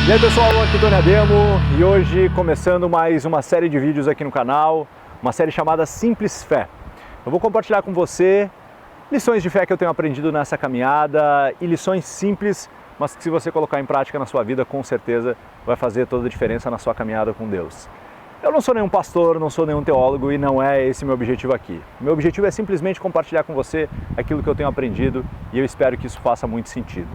E aí pessoal, aqui é Tony Ademo e hoje começando mais uma série de vídeos aqui no canal, uma série chamada Simples Fé. Eu vou compartilhar com você lições de fé que eu tenho aprendido nessa caminhada e lições simples, mas que se você colocar em prática na sua vida, com certeza vai fazer toda a diferença na sua caminhada com Deus. Eu não sou nenhum pastor, não sou nenhum teólogo e não é esse meu objetivo aqui. Meu objetivo é simplesmente compartilhar com você aquilo que eu tenho aprendido e eu espero que isso faça muito sentido.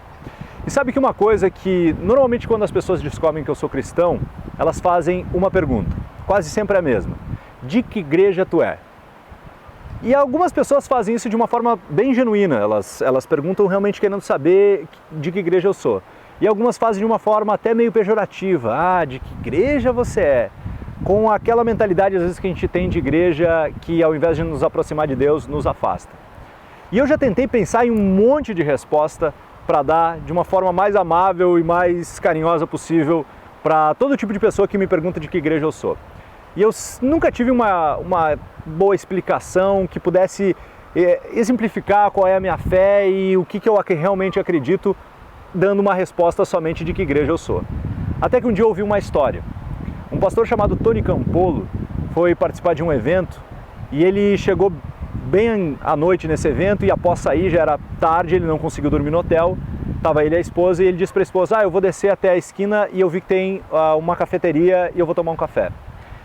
E sabe que uma coisa que, normalmente quando as pessoas descobrem que eu sou cristão, elas fazem uma pergunta, quase sempre a mesma: de que igreja tu é? E algumas pessoas fazem isso de uma forma bem genuína, elas perguntam realmente querendo saber de que igreja eu sou. E algumas fazem de uma forma até meio pejorativa: ah, de que igreja você é? Com aquela mentalidade às vezes que a gente tem de igreja que ao invés de nos aproximar de Deus, nos afasta. E eu já tentei pensar em um monte de resposta para dar de uma forma mais amável e mais carinhosa possível para todo tipo de pessoa que me pergunta de que igreja eu sou. E eu nunca tive uma boa explicação que pudesse exemplificar qual é a minha fé e o que eu realmente acredito, dando uma resposta somente de que igreja eu sou. Até que um dia eu ouvi uma história. Um pastor chamado Tony Campolo foi participar de um evento e ele chegou bem à noite nesse evento e após sair já era tarde, ele não conseguiu dormir no hotel, estava ele e a esposa e ele disse para a esposa: eu vou descer até a esquina e eu vi que tem uma cafeteria e eu vou tomar um café.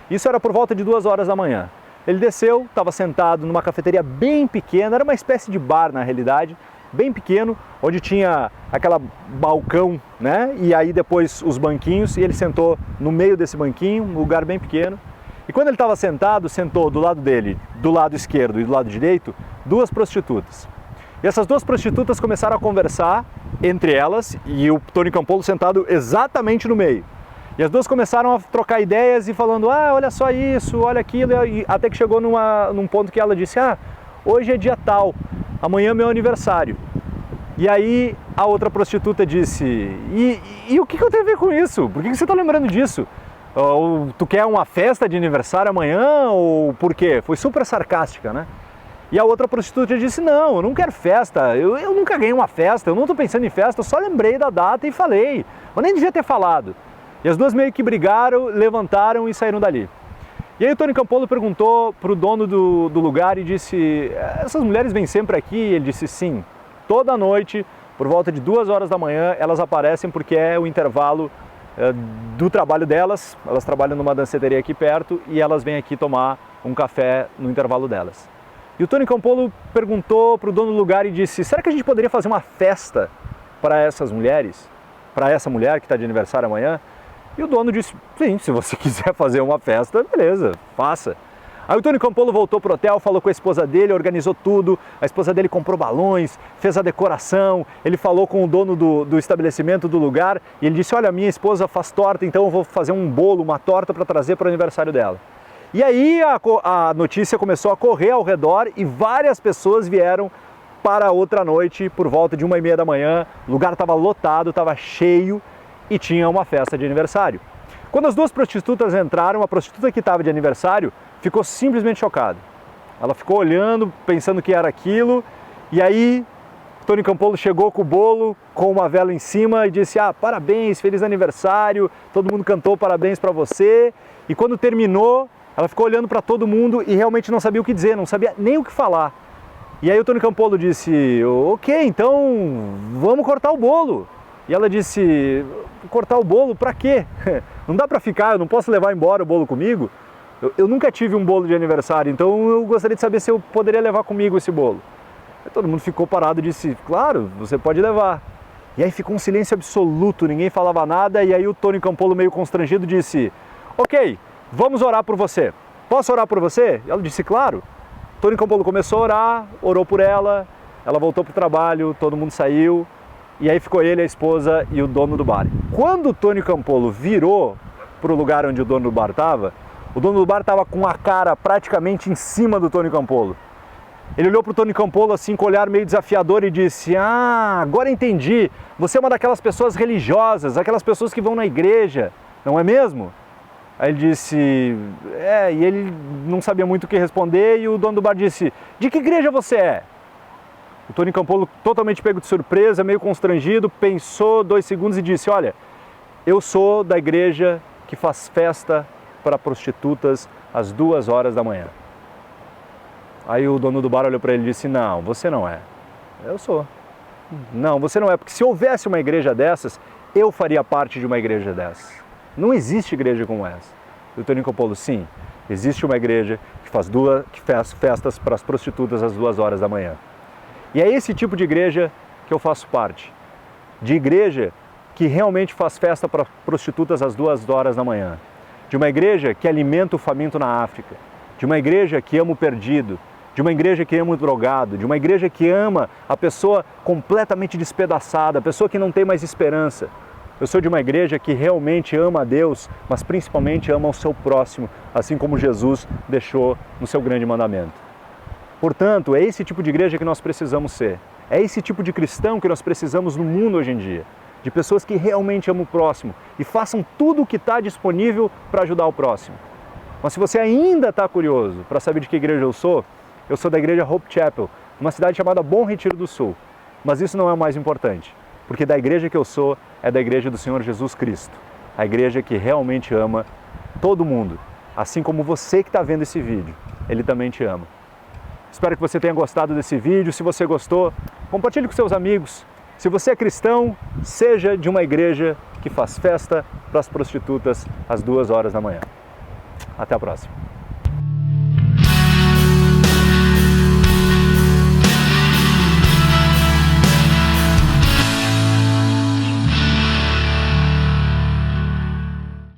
Isso era por volta de 2 horas da manhã. Ele desceu, estava sentado numa cafeteria bem pequena, era uma espécie de bar na realidade, bem pequeno, onde tinha aquela balcão, né? E aí depois os banquinhos, e ele sentou no meio desse banquinho, um lugar bem pequeno. E quando ele estava sentado, sentou do lado dele, do lado esquerdo e do lado direito, 2 prostitutas. E essas 2 prostitutas começaram a conversar entre elas e o Tony Campolo sentado exatamente no meio. E as 2 começaram a trocar ideias e falando: ah, olha só isso, olha aquilo, e até que chegou num ponto que ela disse: ah, hoje é dia tal, amanhã é meu aniversário. E aí a outra prostituta disse: e o que eu tenho a ver com isso? Por que você está lembrando disso? Ou tu quer uma festa de aniversário amanhã? Ou por quê? Foi super sarcástica, né? E a outra prostituta disse: não, eu não quero festa, eu nunca ganhei uma festa, eu não estou pensando em festa, eu só lembrei da data e falei. Eu nem devia ter falado. E as 2 meio que brigaram, levantaram e saíram dali. E aí o Tony Campolo perguntou para o dono do lugar e disse: essas mulheres vêm sempre aqui? E ele disse: sim, toda noite, por volta de 2 horas da manhã, elas aparecem porque é o intervalo do trabalho delas. Elas trabalham numa danceteria aqui perto e elas vêm aqui tomar um café no intervalo delas. E o Tony Campolo perguntou para o dono do lugar e disse: será que a gente poderia fazer uma festa para essas mulheres? Para essa mulher que está de aniversário amanhã? E o dono disse: sim, se você quiser fazer uma festa, beleza, faça. Aí o Tony Campolo voltou pro hotel, falou com a esposa dele, organizou tudo, a esposa dele comprou balões, fez a decoração, ele falou com o dono do estabelecimento, do lugar, e ele disse: olha, minha esposa faz torta, então eu vou fazer um bolo, uma torta para trazer para o aniversário dela. E aí a notícia começou a correr ao redor e várias pessoas vieram para outra noite, por volta de 1h30 da manhã, o lugar estava lotado, estava cheio e tinha uma festa de aniversário. Quando as 2 prostitutas entraram, a prostituta que estava de aniversário ficou simplesmente chocada. Ela ficou olhando, pensando que era aquilo, e aí Tony Campolo chegou com o bolo, com uma vela em cima e disse: ah, parabéns, feliz aniversário, todo mundo cantou parabéns para você. E quando terminou, ela ficou olhando para todo mundo e realmente não sabia o que dizer, não sabia nem o que falar. E aí o Tony Campolo disse: ok, então vamos cortar o bolo. E ela disse: cortar o bolo para quê? Não dá para ficar, eu não posso levar embora o bolo comigo? Eu nunca tive um bolo de aniversário, então eu gostaria de saber se eu poderia levar comigo esse bolo. Aí todo mundo ficou parado e disse: claro, você pode levar. E aí ficou um silêncio absoluto, ninguém falava nada, e aí o Tony Campolo, meio constrangido, disse: ok, vamos orar por você. Posso orar por você? E ela disse: claro. Tony Campolo começou a orar, orou por ela voltou para o trabalho, todo mundo saiu. E aí ficou ele, a esposa e o dono do bar. Quando o Tony Campolo virou para o lugar onde o dono do bar estava, o dono do bar estava com a cara praticamente em cima do Tony Campolo. Ele olhou para o Tony Campolo assim com um olhar meio desafiador e disse: ah, agora entendi, você é uma daquelas pessoas religiosas, aquelas pessoas que vão na igreja, não é mesmo? Aí ele disse: e ele não sabia muito o que responder e o dono do bar disse: de que igreja você é? O Tony Campolo, totalmente pego de surpresa, meio constrangido, pensou 2 segundos e disse: olha, Eu sou da igreja que faz festa para prostitutas às 2 horas da manhã. Aí o dono do bar olhou para ele e disse, não, você não é. Eu sou. Não, você não é, porque se houvesse uma igreja dessas, eu faria parte de uma igreja dessas. Não existe igreja como essa. E o Toninho Coppola, sim, existe uma igreja que faz festas para as prostitutas às 2 horas da manhã. E é esse tipo de igreja que eu faço parte. De igreja que realmente faz festa para prostitutas às 2 horas da manhã. De uma igreja que alimenta o faminto na África. De uma igreja que ama o perdido. De uma igreja que ama o drogado. De uma igreja que ama a pessoa completamente despedaçada, a pessoa que não tem mais esperança. Eu sou de uma igreja que realmente ama a Deus, mas principalmente ama o seu próximo, assim como Jesus deixou no seu grande mandamento. Portanto, é esse tipo de igreja que nós precisamos ser. É esse tipo de cristão que nós precisamos no mundo hoje em dia. De pessoas que realmente amam o próximo e façam tudo o que está disponível para ajudar o próximo. Mas se você ainda está curioso para saber de que igreja eu sou da igreja Hope Chapel, uma cidade chamada Bom Retiro do Sul. Mas isso não é o mais importante, porque da igreja que eu sou é da igreja do Senhor Jesus Cristo. A igreja que realmente ama todo mundo, assim como você que está vendo esse vídeo, Ele também te ama. Espero que você tenha gostado desse vídeo. Se você gostou, compartilhe com seus amigos. Se você é cristão, seja de uma igreja que faz festa para as prostitutas às 2 horas da manhã. Até a próxima.